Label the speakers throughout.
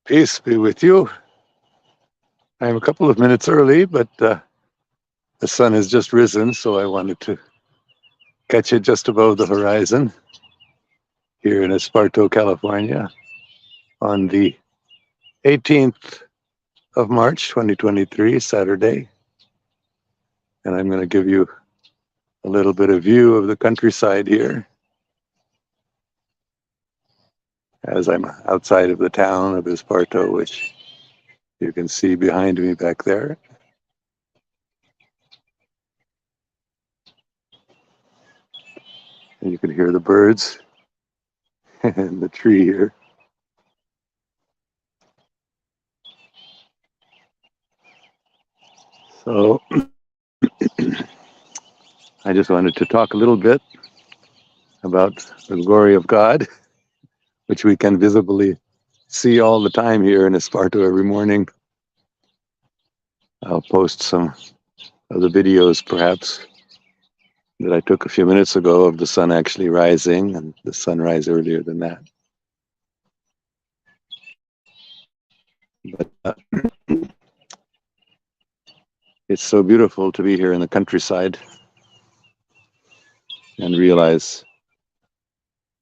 Speaker 1: Peace be with you. I'm a couple of minutes early, but the sun has just risen, so I wanted to catch it just above the horizon here in Esparto, California, on the 18th of March, 2023, Saturday. And I'm going to give you a little bit of view of the countryside here as I'm outside of the town of Esparto, which you can see behind me back there. And you can hear the birds and the tree here. So I just wanted to talk a little bit about the glory of God, which we can visibly see all the time here in Esparto every morning. I'll post some of the videos, perhaps, that I took a few minutes ago of the sun actually rising and the sunrise earlier than that. But it's so beautiful to be here in the countryside and realize,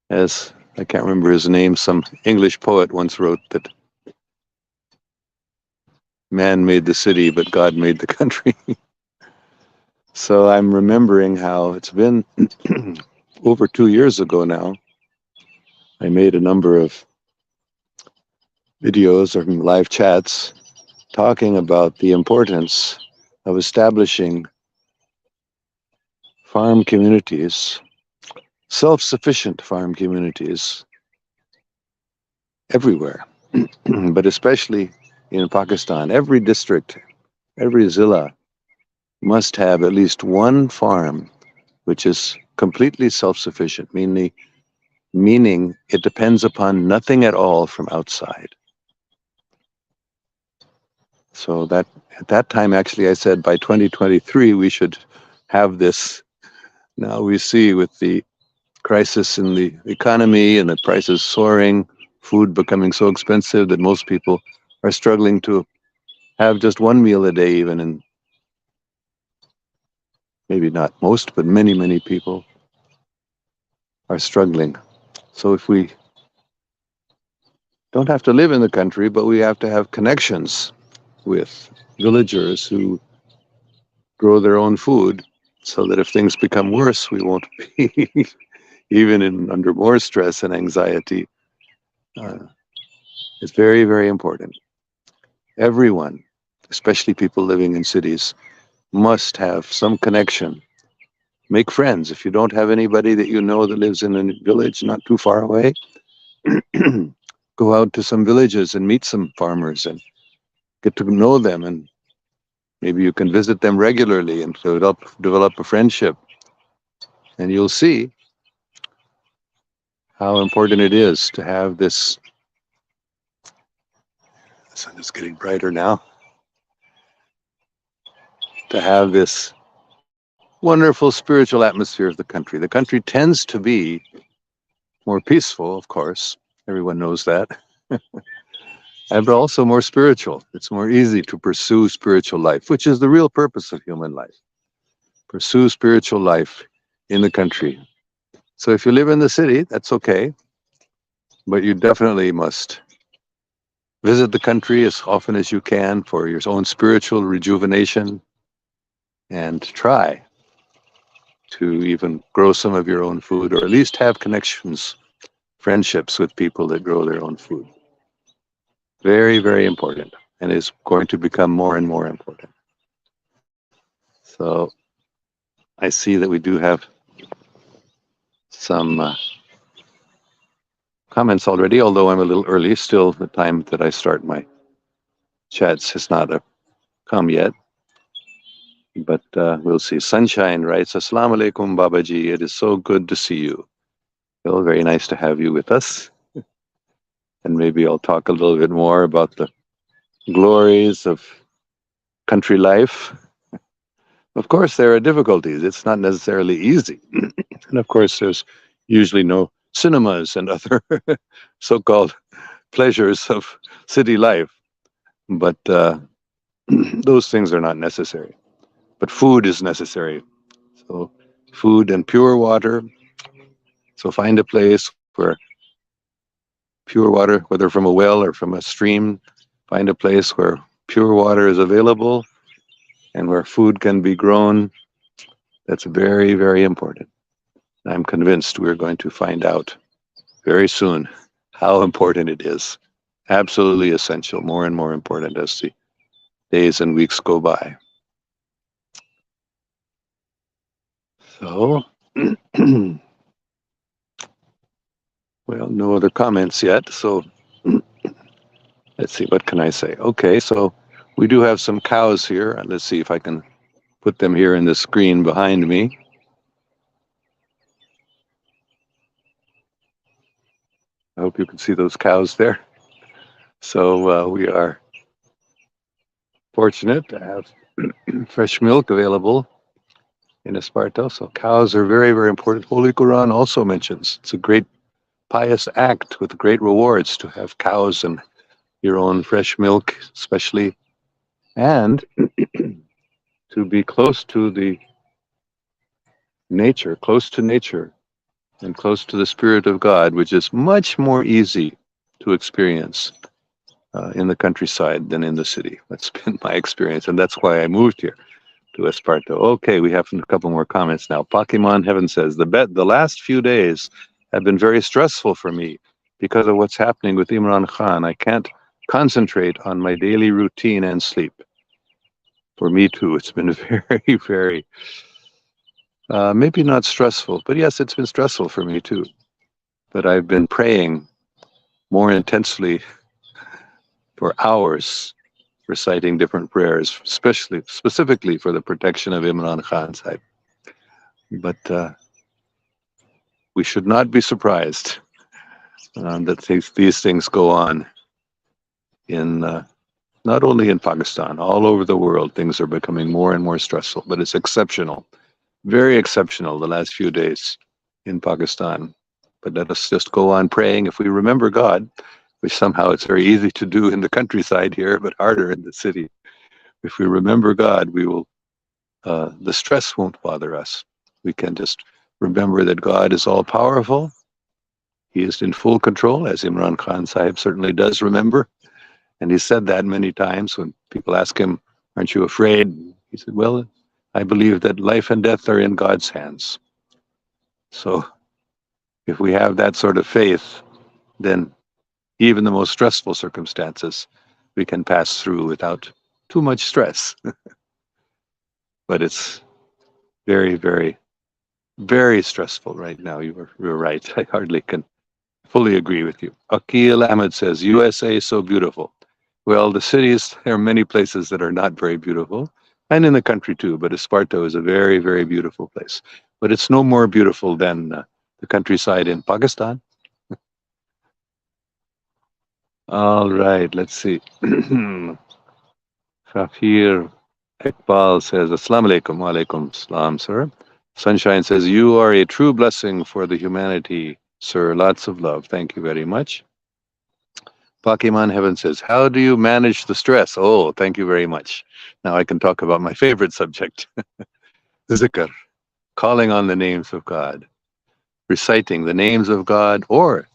Speaker 1: as I can't remember his name, some English poet once wrote that man made the city, but God made the country. So I'm remembering how it's been over 2 years ago now. I made a number of videos or live chats talking about the importance of establishing farm communities, self-sufficient farm communities everywhere, but especially in Pakistan. Every district, every zilla must have at least one farm which is completely self-sufficient, meaning it depends upon nothing at all from outside. So that at that time, actually, I said by 2023 we should have this. Now we see with the crisis in the economy and the prices soaring, food becoming so expensive that most people are struggling to have just one meal a day, even, and maybe not most, but many people are struggling. So if we don't have to live in the country, but we have to have connections with villagers who grow their own food, so that if things become worse, we won't be even under more stress and anxiety. It's very important. Everyone, especially people living in cities, must have some connection. Make friends. If you don't have anybody that you know that lives in a village not too far away, go out to some villages and meet some farmers and get to know them, and maybe you can visit them regularly and develop a friendship. And you'll see how important it is to have this. The sun is getting brighter now. To have this wonderful spiritual atmosphere of the country. The country tends to be more peaceful, of course. Everyone knows that. And but also more spiritual. It's more easy to pursue spiritual life, which is the real purpose of human life. Pursue spiritual life in the country. So if you live in the city, that's okay. But you definitely must visit the country as often as you can for your own spiritual rejuvenation, and try to even grow some of your own food, or at least have connections, friendships with people that grow their own food. Very important, and is going to become more and more important. So I see that we do have some comments already, although I'm a little early. Still, the time that I start my chats has not come yet. But we'll see. Sunshine writes, Assalamu alaikum, Babaji. It is so good to see you. Well, very nice to have you with us. And maybe I'll talk a little bit more about the glories of country life. Of course, there are difficulties. It's not necessarily easy. And of course, there's usually no cinemas and other so-called pleasures of city life, but those things are not necessary. But food is necessary. So food and pure water. So find a place where pure water, whether from a well or from a stream, find a place where pure water is available and where food can be grown. That's very, very important. I'm convinced we're going to find out very soon how important it is. Absolutely essential, more and more important as the days and weeks go by. So, well, no other comments yet. So let's see, what can I say? Okay, so we do have some cows here. And let's see if I can put them here in the screen behind me. I hope you can see those cows there. So we are fortunate to have fresh milk available in Esparto. So cows are very, very important. Holy Quran also mentions it's a great pious act with great rewards to have cows and your own fresh milk, especially, and to be close to the nature, and close to the Spirit of God, which is much more easy to experience in the countryside than in the city. That's been my experience, and that's why I moved here to Esparto. Okay, we have a couple more comments now. Pokemon Heaven says, the last few days have been very stressful for me because of what's happening with Imran Khan. I can't concentrate on my daily routine and sleep. For me too, it's been very, very, maybe not stressful, but yes, it's been stressful for me too. But I've been praying more intensely for hours, reciting different prayers, specifically for the protection of Imran Khan Sahib. But we should not be surprised that these things go on in not only in Pakistan, all over the world. Things are becoming more and more stressful, but it's exceptional, very exceptional the last few days in Pakistan. But let us just go on praying. If we remember God, which somehow it's very easy to do in the countryside here, but harder in the city. If we remember God, we will, the stress won't bother us. We can just remember that God is all powerful. He is in full control, as Imran Khan Sahib certainly does remember. And he said that many times when people ask him, aren't you afraid? He said, well, I believe that life and death are in God's hands. So if we have that sort of faith, then even the most stressful circumstances we can pass through without too much stress. But it's very, very, very stressful right now. You're right. I hardly can fully agree with you. Akil Ahmed says, USA is so beautiful. Well, the cities, there are many places that are not very beautiful, and in the country too, but Esparto is a very, very beautiful place. But it's no more beautiful than the countryside in Pakistan. All right, let's see. Shafir Iqbal says, Assalamu alaikum. Wa alaikum salam, sir. Sunshine says, you are a true blessing for the humanity, sir. Lots of love. Thank you very much. Pokemon Heaven says, how do you manage the stress? Oh, thank you very much. Now I can talk about my favorite subject, zikr, calling on the names of God, reciting the names of God or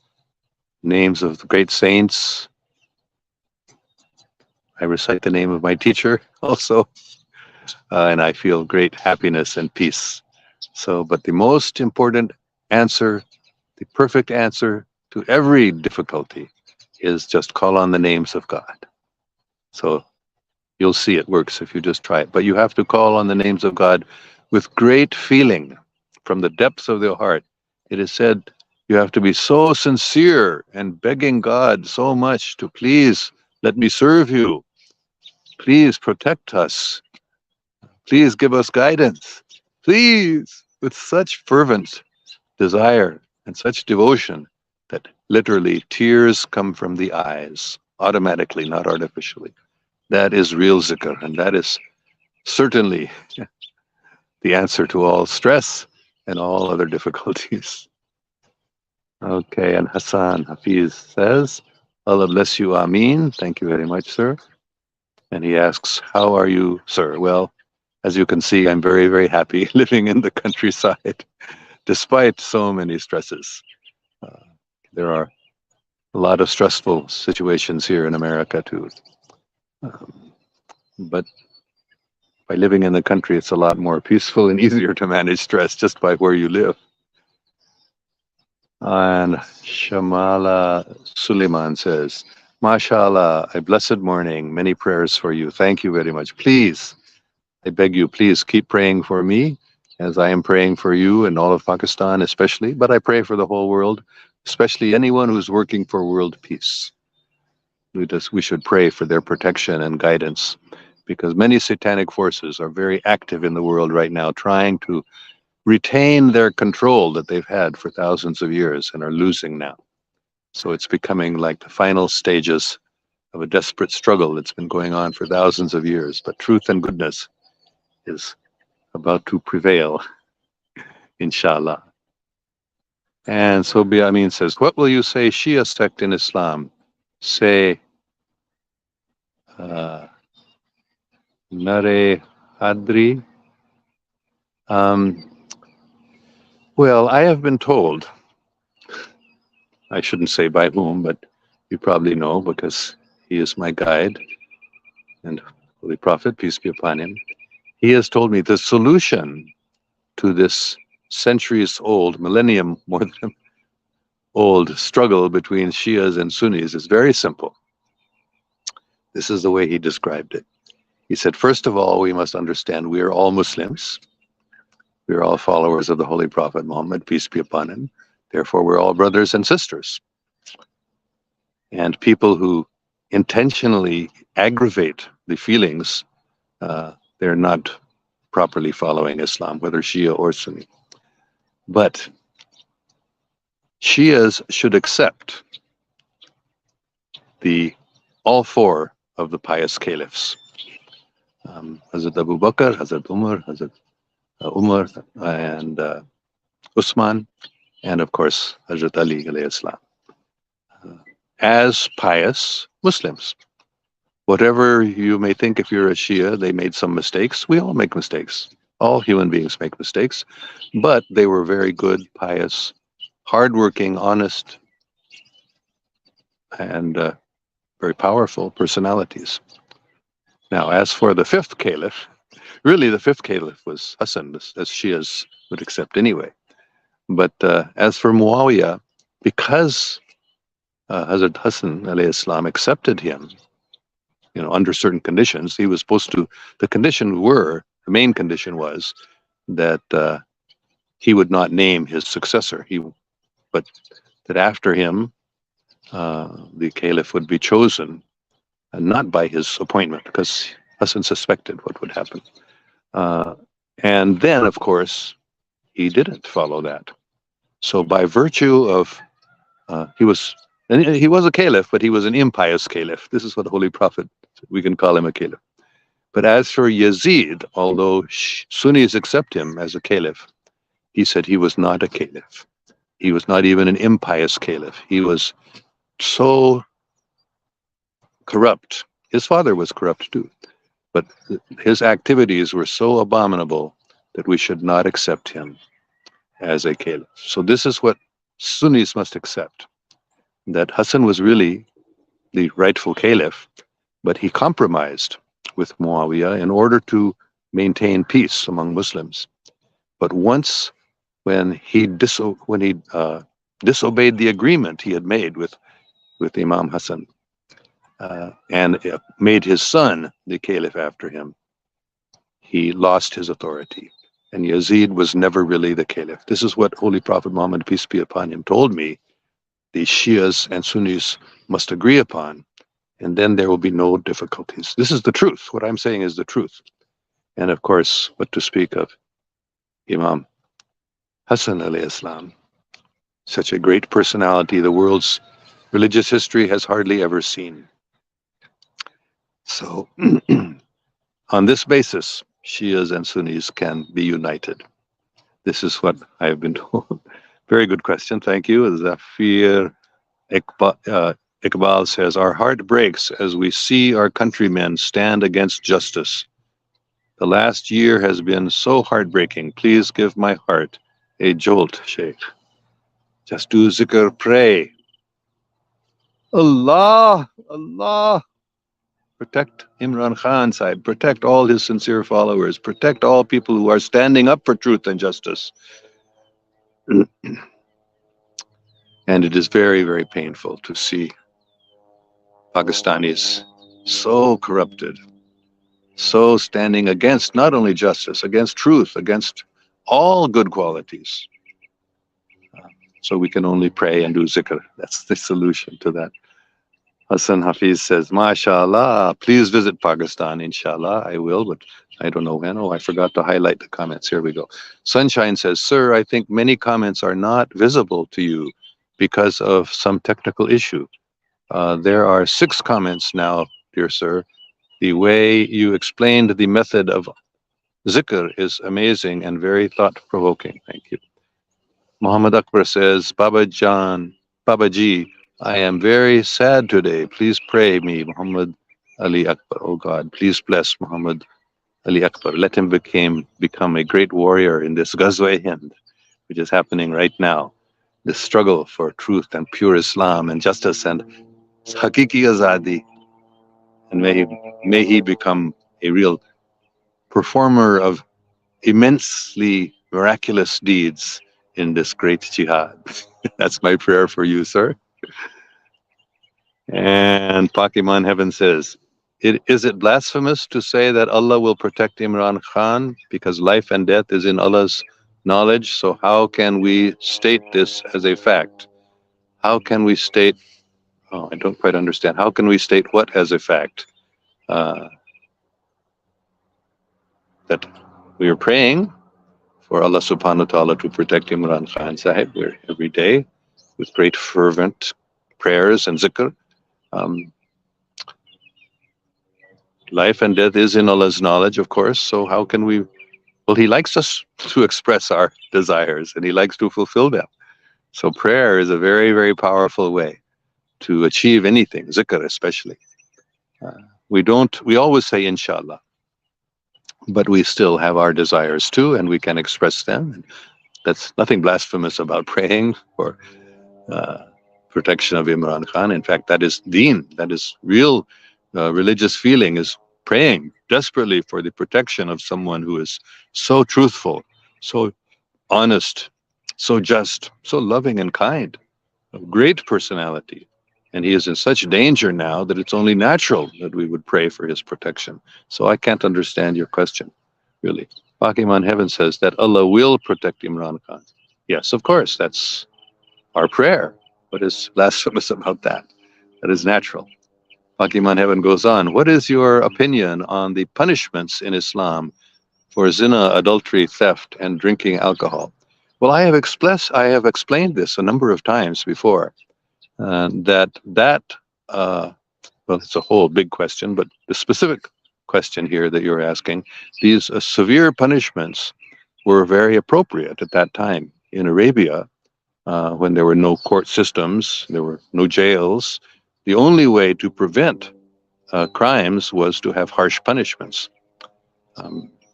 Speaker 1: names of the great saints. I recite the name of my teacher also, and I feel great happiness and peace. So, but the most important answer, the perfect answer to every difficulty is just call on the names of God. So you'll see it works if you just try it. But you have to call on the names of God with great feeling from the depths of the heart. It is said you have to be so sincere and begging God so much to please let me serve you. Please protect us. Please give us guidance. Please, with such fervent desire and such devotion that literally tears come from the eyes, automatically, not artificially. That is real zikr, and that is certainly the answer to all stress and all other difficulties. Okay, and Hassan Hafiz says, Allah bless you, Ameen. Thank you very much, sir. And he asks, how are you, sir? Well, as you can see, I'm very, very happy living in the countryside, despite so many stresses. Uh, there are a lot of stressful situations here in America, too. Um, but by living in the country, it's a lot more peaceful and easier to manage stress just by where you live. And Shamala Suleiman says, MashaAllah, a blessed morning, many prayers for you. Thank you very much. Please, I beg you, please keep praying for me as I am praying for you and all of Pakistan especially, but I pray for the whole world, especially anyone who's working for world peace. We should pray for their protection and guidance because many satanic forces are very active in the world right now, trying to retain their control that they've had for thousands of years and are losing now. So it's becoming like the final stages of a desperate struggle that's been going on for thousands of years. But truth and goodness is about to prevail, inshallah. And so Biamin says, what will you say Shia sect in Islam? Say, Nare Hadri. Well, I have been told, I shouldn't say by whom, but you probably know because he is my guide and Holy Prophet, peace be upon him. He has told me the solution to this centuries old, millennium more than old struggle between Shias and Sunnis is very simple. This is the way he described it. He said, first of all, we must understand we are all Muslims. We are all followers of the Holy Prophet Muhammad, peace be upon him. Therefore, we're all brothers and sisters. And people who intentionally aggravate the feelings, they're not properly following Islam, whether Shia or Sunni. But Shias should accept all four of the pious caliphs. Hazrat Abu Bakr, Hazrat Umar, and Usman, and of course, Hazrat Ali alayhi salam, as pious Muslims. Whatever you may think, if you're a Shia, they made some mistakes. We all make mistakes. All human beings make mistakes, but they were very good, pious, hardworking, honest, and very powerful personalities. Now, as for the fifth caliph, really the fifth caliph was Hassan, as Shias would accept anyway. But as for Muawiyah, because Hazrat Hassan alayhi salam accepted him, under certain conditions, he was supposed to, the main condition was that he would not name his successor, but that after him, the caliph would be chosen, and not by his appointment, because Hassan suspected what would happen. And then, of course, he didn't follow that. So by virtue of, he was a caliph, but he was an impious caliph. This is what the Holy Prophet, we can call him a caliph. But as for Yazid, although Sunnis accept him as a caliph, he said he was not a caliph. He was not even an impious caliph. He was so corrupt. His father was corrupt too. But his activities were so abominable that we should not accept him as a caliph. So this is what Sunnis must accept, that Hassan was really the rightful caliph, but he compromised with Muawiyah in order to maintain peace among Muslims. But once when he disobeyed the agreement he had made with Imam Hassan, and made his son the caliph after him, he lost his authority. And Yazid was never really the caliph. This is what Holy Prophet Muhammad, peace be upon him, told me the Shias and Sunnis must agree upon, and then there will be no difficulties. This is the truth. What I'm saying is the truth. And of course, what to speak of Imam Hassan alayhi salam, such a great personality the world's religious history has hardly ever seen. So on this basis, Shias and Sunnis can be united. This is what I have been told. Very good question. Thank you. Zafir Iqbal says, our heart breaks as we see our countrymen stand against justice. The last year has been so heartbreaking. Please give my heart a jolt, Sheikh. Just do zikr, pray. Allah, Allah. Protect Imran Khan, Sahib. Protect all his sincere followers. Protect all people who are standing up for truth and justice. And it is very, very painful to see Pakistanis so corrupted, so standing against not only justice, against truth, against all good qualities. So we can only pray and do zikr. That's the solution to that. Hassan Hafiz says, MashaAllah, please visit Pakistan, inshallah. I will, but I don't know when. Oh, I forgot to highlight the comments. Here we go. Sunshine says, sir, I think many comments are not visible to you because of some technical issue. There are 6 comments now, dear sir. The way you explained the method of zikr is amazing and very thought-provoking. Thank you. Muhammad Akbar says, Babaji, I am very sad today. Please pray me, Muhammad Ali Akbar. Oh God, please bless Muhammad Ali Akbar. Let him become a great warrior in this Ghazwa-e-Hind, which is happening right now. This struggle for truth and pure Islam and justice and Hakiki Azadi. And may he become a real performer of immensely miraculous deeds in this great jihad. That's my prayer for you, sir. And Pakiman Heaven says, is it blasphemous to say that Allah will protect Imran Khan because life and death is in Allah's knowledge? So how can we state this as a fact? How can we state, I don't quite understand. How can we state what as a fact? That we are praying for Allah subhanahu wa ta'ala to protect Imran Khan Sahib. We're every day with great fervent prayers and zikr. Life and death is in Allah's knowledge, of course. So how can we, well, He likes us to express our desires and He likes to fulfill them. So prayer is a very, very powerful way to achieve anything, zikr especially. We always say inshallah, but we still have our desires too, and we can express them. And that's nothing blasphemous about praying for protection of Imran Khan. In fact, that is deen, that is real religious feeling, is praying desperately for the protection of someone who is so truthful, so honest, so just, so loving and kind, a great personality. And he is in such danger now that it's only natural that we would pray for his protection. So I can't understand your question, really. Pakiman Heaven says that Allah will protect Imran Khan. Yes, of course, that's our prayer. What is blasphemous about that? That is natural. Pakiman Heaven goes on, what is your opinion on the punishments in Islam for zina, adultery, theft, and drinking alcohol? Well, I have explained this a number of times before. Well, it's a whole big question, but the specific question here that you're asking, these severe punishments were very appropriate at that time in Arabia, when there were no court systems, there were no jails. The only way to prevent crimes was to have harsh punishments.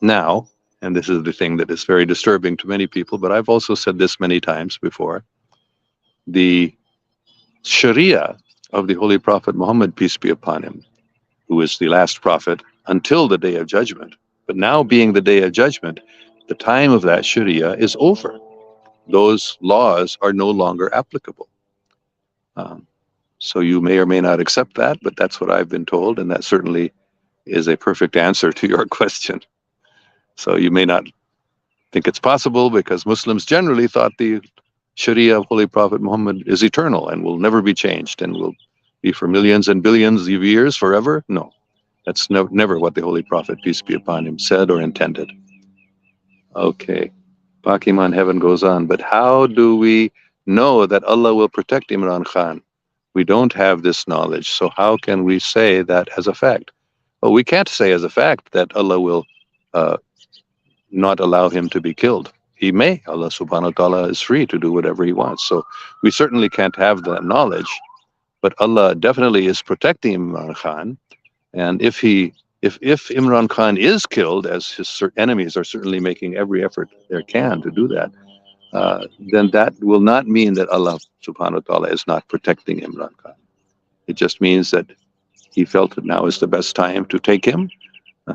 Speaker 1: Now, and this is the thing that is very disturbing to many people, but I've also said this many times before, the Sharia of the Holy Prophet Muhammad, peace be upon him, who is the last prophet until the Day of Judgment. But now being the Day of Judgment, the time of that Sharia is over. Those laws are no longer applicable. So you may or may not accept that, but that's what I've been told, and that certainly is a perfect answer to your question. So you may not think it's possible because Muslims generally thought the Sharia of Holy Prophet Muhammad is eternal and will never be changed and will be for millions and billions of years forever. No, that's never what the Holy Prophet, peace be upon him, said or intended. Okay, Pakiman Heaven goes on, but how do we know that Allah will protect Imran Khan? We don't have this knowledge, so how can we say that as a fact? Well, we can't say as a fact that Allah will not allow him to be killed. He may. Allah subhanahu wa ta'ala is free to do whatever he wants. So we certainly can't have that knowledge, But Allah definitely is protecting Imran Khan. And if Imran Khan is killed, as his enemies are certainly making every effort they can to do that, then that will not mean that Allah subhanahu wa ta'ala is not protecting Imran Khan. It just means that he felt that now is the best time to take him uh,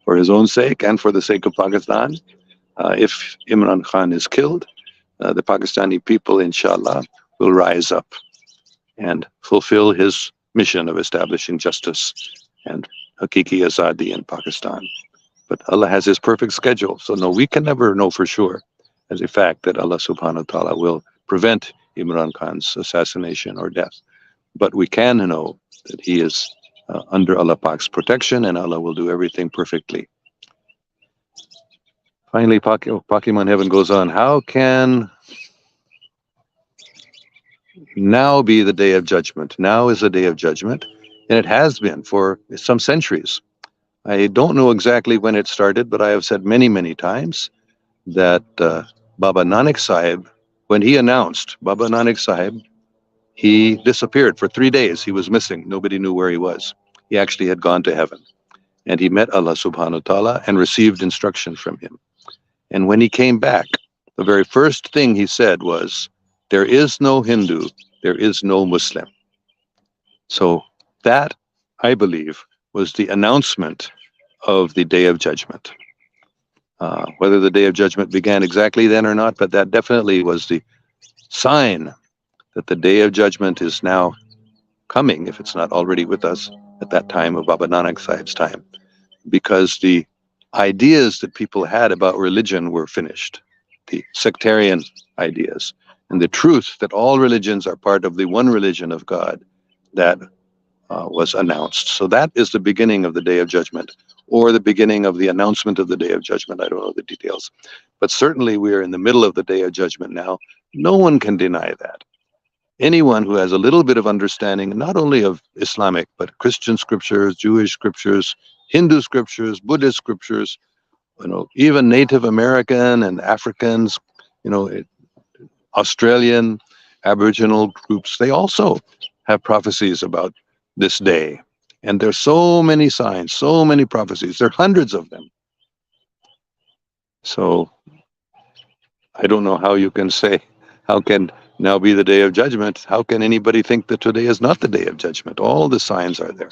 Speaker 1: for his own sake and for the sake of Pakistan. If Imran Khan is killed, the Pakistani people, inshallah, will rise up and fulfill his mission of establishing justice and Hakiki Azadi in Pakistan. But Allah has his perfect schedule. So no, we can never know for sure as a fact that Allah subhanahu wa ta'ala will prevent Imran Khan's assassination or death. But we can know that he is under Allah Pak's protection and Allah will do everything perfectly. Finally, Pokemon Heaven goes on. How can now be the day of judgment? Now is the day of judgment, and it has been for some centuries. I don't know exactly when it started, but I have said many, many times that Baba Nanak Sahib, when he announced Baba Nanak Sahib, he disappeared for 3 days. He was missing. Nobody knew where he was. He actually had gone to heaven. And he met Allah subhanahu wa ta'ala and received instruction from him. And when he came back, the very first thing he said was, there is no Hindu, there is no Muslim. So that, I believe, was the announcement of the Day of Judgment. Whether the Day of Judgment began exactly then or not, but that definitely was the sign that the Day of Judgment is now coming, if it's not already with us at that time of Baba Nanak Sahib's time, because the ideas that people had about religion were finished, the sectarian ideas, and the truth that all religions are part of the one religion of God, that was announced. So that is the beginning of the Day of Judgment, or the beginning of the announcement of the Day of Judgment. I don't know the details, but certainly we are in the middle of the Day of Judgment now. No one can deny that. Anyone who has a little bit of understanding, not only of Islamic, but Christian scriptures, Jewish scriptures, Hindu scriptures, Buddhist scriptures, even Native American and Africans, Australian, Aboriginal groups, they also have prophecies about this day. And there's so many signs, so many prophecies. There are hundreds of them. So I don't know how you can say, how can now be the Day of Judgment? How can anybody think that today is not the Day of Judgment? All the signs are there.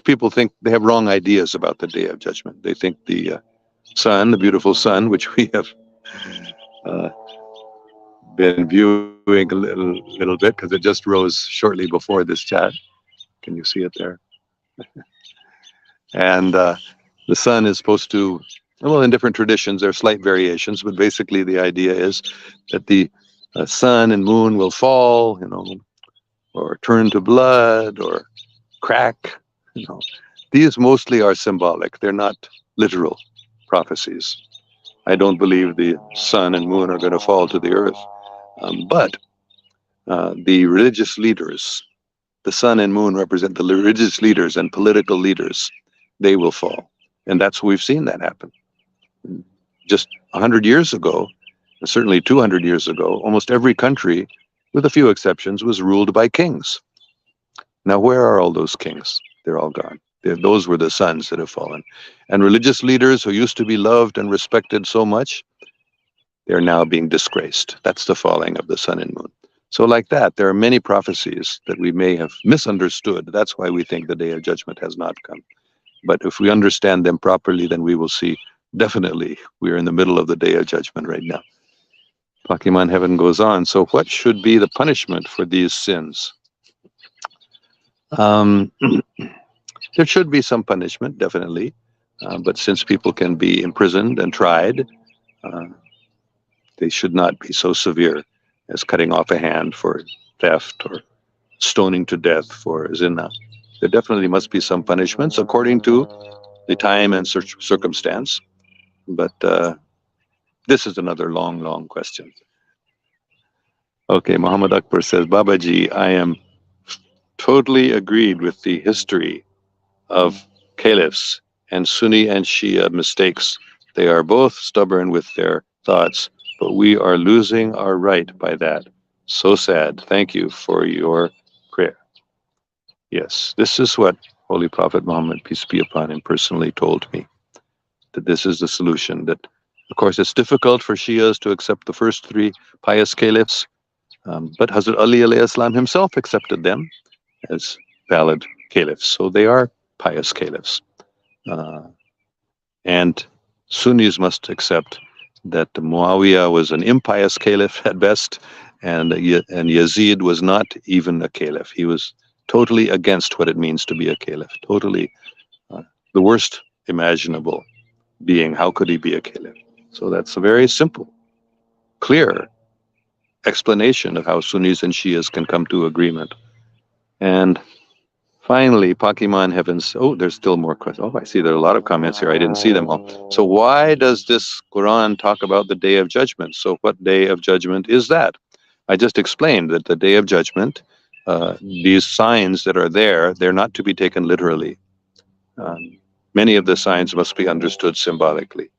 Speaker 1: People think they have wrong ideas about the Day of Judgment. They think the sun, the beautiful sun, which we have been viewing a little bit because it just rose shortly before this chat. Can you see it there? And the sun is supposed to, well, in different traditions, there are slight variations, but basically the idea is that the sun and moon will fall, or turn to blood or crack. These mostly are symbolic. They're not literal prophecies. I don't believe the sun and moon are going to fall to the earth. But the religious leaders, the sun and moon represent the religious leaders and political leaders. They will fall. And we've seen that happen. Just 100 years ago, certainly 200 years ago, almost every country, with a few exceptions, was ruled by kings. Now, where are all those kings? They're all gone. Those were the sons that have fallen. And religious leaders who used to be loved and respected so much, they're now being disgraced. That's the falling of the sun and moon. So like that, there are many prophecies that we may have misunderstood. That's why we think the Day of Judgment has not come. But if we understand them properly, then we will see definitely we are in the middle of the Day of Judgment right now. Pokemon Heaven goes on. So what should be the punishment for these sins? There should be some punishment, definitely. But since people can be imprisoned and tried, they should not be so severe as cutting off a hand for theft or stoning to death for zina. There definitely must be some punishments according to the time and circumstance. But this is another long, long question. Okay, Muhammad Akbar says, Babaji, I am totally agreed with the history of caliphs and Sunni and Shia mistakes. They are both stubborn with their thoughts, but we are losing our right by that. So sad. Thank you for your prayer. Yes, this is what Holy Prophet Muhammad, peace be upon him, personally told me, that this is the solution. That, of course, it's difficult for Shias to accept the first three pious caliphs, but Hazrat Ali alayhi salam himself accepted them as valid caliphs. So they are pious caliphs. Uh, and Sunnis must accept that Muawiyah was an impious caliph at best, and Yazid was not even a caliph. He was totally against what it means to be a caliph, totally uh, the worst imaginable being. How could he be a caliph? So that's a very simple, clear explanation of how Sunnis and Shias can come to agreement. And finally, Pakiman Heavens. Oh, there's still more questions. Oh, I see there are a lot of comments here. I didn't see them all. So why does this Quran talk about the Day of Judgment? So what Day of Judgment is that? I just explained that the Day of Judgment, these signs that are there, they're not to be taken literally. Many of the signs must be understood symbolically.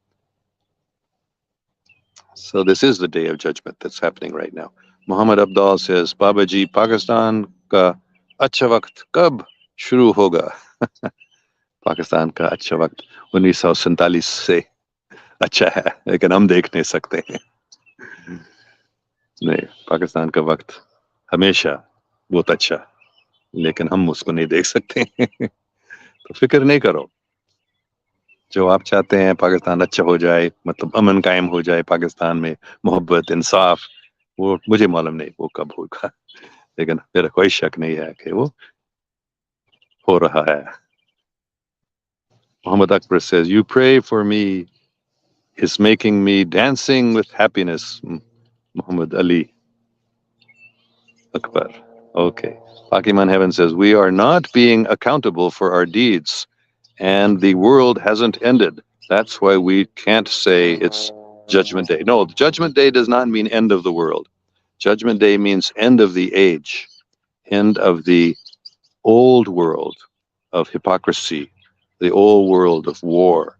Speaker 1: So this is the Day of Judgment that's happening right now. Muhammad Abdal says, Babaji, Pakistan ka acha waqt kab shuru hoga? Pakistan का अच्छा वक्त 1947 से अच्छा है, लेकिन हम देख नहीं सकते हैं। नहीं, पाकिस्तान का वक्त हमेशा बहुत अच्छा, लेकिन हम उसको नहीं देख सकते हैं। तो फिक्र नहीं करो, जो आप चाहते हैं पाकिस्तान अच्छा हो जाए, मतलब अमन कायम हो जाए पाकिस्तान में, मोहब्बत इंसाफ, वो मुझे मालूम नहीं वो कब होगा, लेकिन मेरा कोई शक नहीं है कि वो हो रहा है। Muhammad Akbar says, you pray for me is making me dancing with happiness. Muhammad Ali Akbar. Okay. Pakiman Heaven says, we are not being accountable for our deeds, and the world hasn't ended. That's why we can't say it's Judgment Day. No, Judgment Day does not mean end of the world. Judgment Day means end of the age, end of the old world of hypocrisy, the old world of war,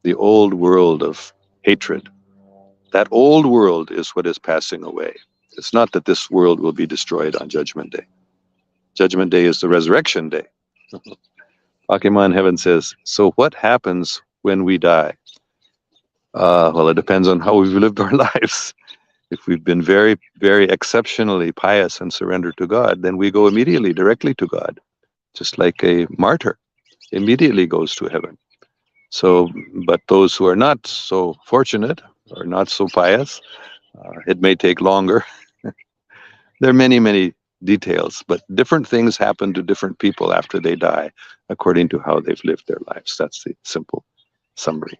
Speaker 1: the old world of hatred. That old world is what is passing away. It's not that this world will be destroyed on Judgment Day. Judgment Day is the resurrection day. Akiman Heaven says, so what happens when we die? Well, it depends on how we've lived our lives. If we've been very, very exceptionally pious and surrendered to God, then we go immediately, directly to God, just like a martyr immediately goes to heaven. So, but those who are not so fortunate or not so pious, it may take longer. There are many, many details, but different things happen to different people after they die, according to how they've lived their lives. That's the simple summary.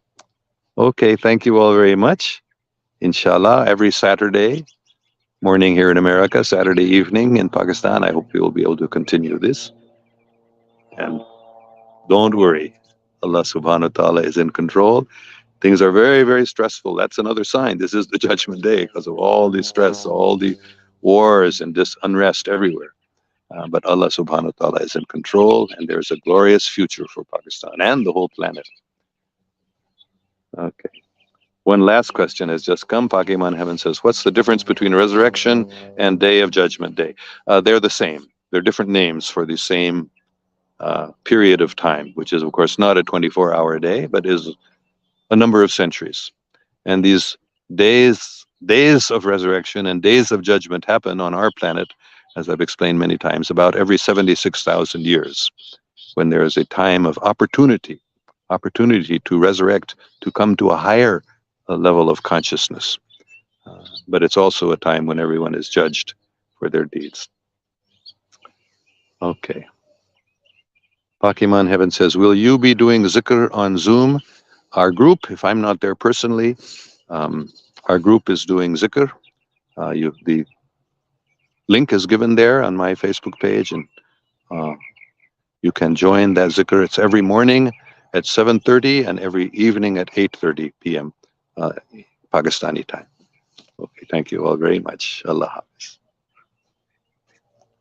Speaker 1: Okay, thank you all very much. Inshallah, every Saturday morning here in America, Saturday evening in Pakistan, I hope we will be able to continue this. And don't worry, Allah subhanahu wa ta'ala is in control. Things are very, very stressful. That's another sign. This is the judgment day because of all the stress, all the wars and this unrest everywhere. But Allah subhanahu wa ta'ala is in control, and there's a glorious future for Pakistan and the whole planet. Okay. One last question has just come. Pakiman Heaven says, what's the difference between resurrection and Day of Judgment Day? They're the same. They're different names for the same period of time, which is, of course, not a 24-hour day, but is a number of centuries. And these days of resurrection and days of judgment happen on our planet, as I've explained many times, about every 76,000 years, when there is a time of opportunity to resurrect, to come to a higher level of consciousness. But it's also a time when everyone is judged for their deeds. Okay. Pakiman Heaven says, will you be doing zikr on Zoom? Our group, if I'm not there personally, our group is doing zikr. The link is given there on my Facebook page, and you can join that zikr. It's every morning at 7:30 and every evening at 8:30 p.m. Pakistani time. Okay, thank you all very much. Allah Hafiz.